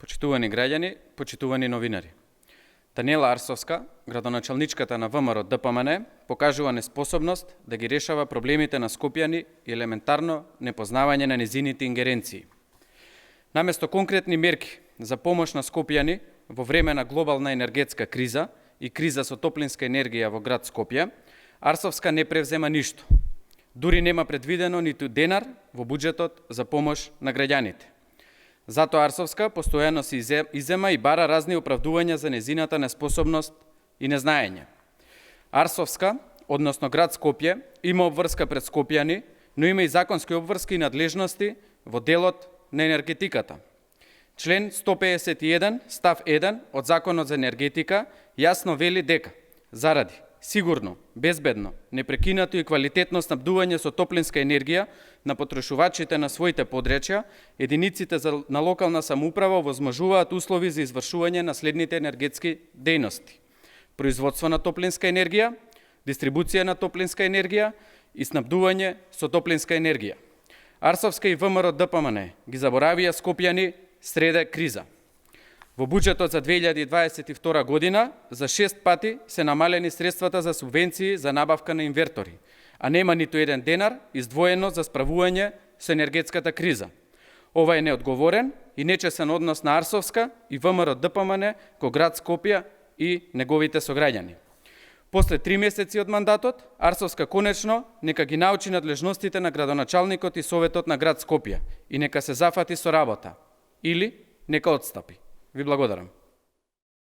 Почитувани граѓани, почитувани новинари. Даниела Арсовска, градоначалничката на ВМРО ДПМН, покажува неспособност да ги решава проблемите на Скопјани и елементарно непознавање на незините ингеренции. Наместо конкретни мерки за помош на Скопјани во време на глобална енергетска криза и криза со топлинска енергија во град Скопје, Арсовска не превзема ништо. Дури нема предвидено ниту денар во буџетот за помош на граѓаните. Затоа Арсовска постојано се изема и бара разни оправдувања за незината неспособност и незнаење. Арсовска, односно град Скопје, има обврска пред Скопјани, но има и законски обврски и надлежности во делот на енергетиката. Член 151, став 1 од Законот за енергетика јасно вели дека заради сигурно, безбедно, непрекинато и квалитетно снабдување со топлинска енергија на потрошувачите на своите подречја, единиците на локална самоуправа овозможуваат услови за извршување на следните енергетски дејности: производство на топлинска енергија, дистрибуција на топлинска енергија и снабдување со топлинска енергија. Арсовска и ВМРО ДПМН ги заборавија Скопјани среде криза. Во буџетот за 2022 година за 6 пати се намалени средствата за субвенции за набавка на инвертори, а нема ниту еден денар издвоено за справување со енергетската криза. Ова е неодговорен и нечесен однос на Арсовска и ВМРО ДПМН ко град Скопје и неговите сограѓани. После 3 месеци од мандатот, Арсовска конечно нека ги научи надлежностите на градоначалникот и советот на град Скопје и нека се зафати со работа или нека отстапи. Ви благодарам.